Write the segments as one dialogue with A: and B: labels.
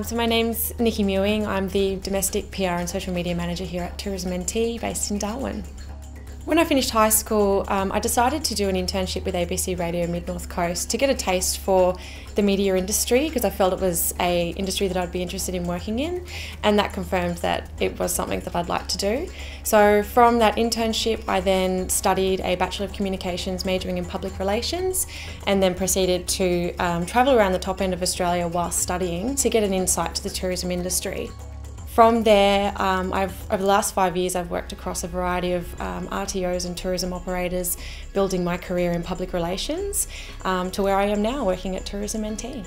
A: So my name's Nikki Mewing. I'm the Domestic PR and Social Media Manager here at Tourism NT, based in Darwin. When I finished high school, I decided to do an internship with ABC Radio Mid-North Coast to get a taste for the media industry, because I felt it was an industry that I'd be interested in working in, and that confirmed that it was something that I'd like to do. So from that internship, I then studied a Bachelor of Communications majoring in Public Relations, and then proceeded to travel around the top end of Australia while studying to get an insight to the tourism industry. From there, over the last 5 years, I've worked across a variety of RTOs and tourism operators, building my career in public relations to where I am now, working at Tourism NT.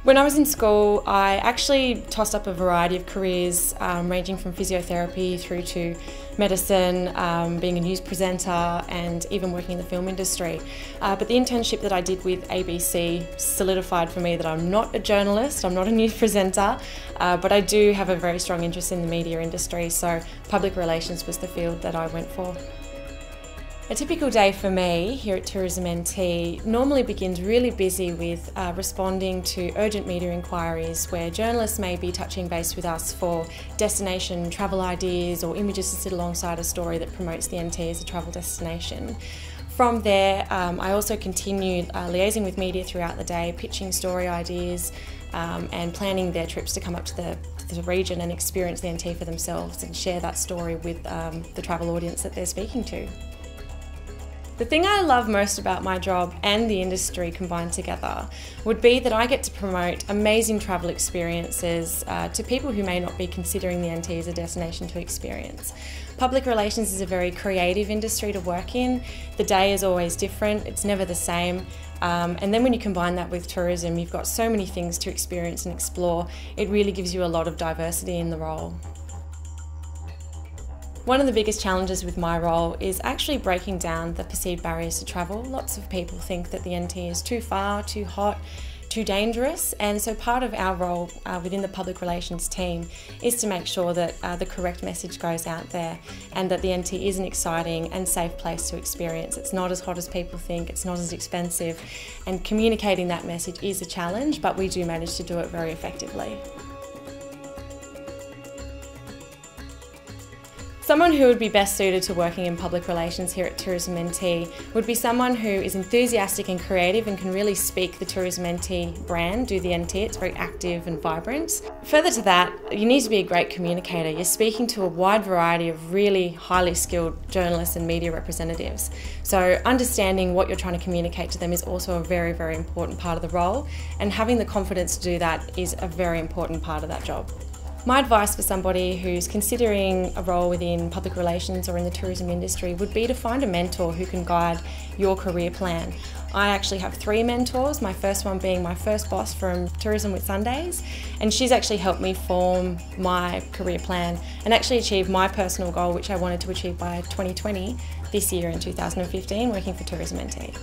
A: When I was in school, I actually tossed up a variety of careers, ranging from physiotherapy through to medicine, being a news presenter, and even working in the film industry. But the internship that I did with ABC solidified for me that I'm not a journalist, I'm not a news presenter, but I do have a very strong interest in the media industry, so public relations was the field that I went for. A typical day for me here at Tourism NT normally begins really busy with responding to urgent media inquiries where journalists may be touching base with us for destination travel ideas or images to sit alongside a story that promotes the NT as a travel destination. From there, I also continue liaising with media throughout the day, pitching story ideas and planning their trips to come up to the region and experience the NT for themselves and share that story with the travel audience that they're speaking to. The thing I love most about my job and the industry combined together would be that I get to promote amazing travel experiences to people who may not be considering the NT as a destination to experience. Public relations is a very creative industry to work in. The day is always different, it's never the same. And then when you combine that with tourism, you've got so many things to experience and explore. It really gives you a lot of diversity in the role. One of the biggest challenges with my role is actually breaking down the perceived barriers to travel. Lots of people think that the NT is too far, too hot, too dangerous, and so part of our role within the public relations team is to make sure that the correct message goes out there and that the NT is an exciting and safe place to experience. It's not as hot as people think, it's not as expensive, and communicating that message is a challenge, but we do manage to do it very effectively. Someone who would be best suited to working in public relations here at Tourism NT would be someone who is enthusiastic and creative and can really speak the Tourism NT brand, do the NT. It's very active and vibrant. Further to that, you need to be a great communicator. You're speaking to a wide variety of really highly skilled journalists and media representatives. So understanding what you're trying to communicate to them is also a very, very important part of the role, and having the confidence to do that is a very important part of that job. My advice for somebody who's considering a role within public relations or in the tourism industry would be to find a mentor who can guide your career plan. I actually have 3 mentors, my first one being my first boss from Tourism with Sundays, and she's actually helped me form my career plan and actually achieve my personal goal, which I wanted to achieve by 2020, this year in 2015, working for Tourism NT.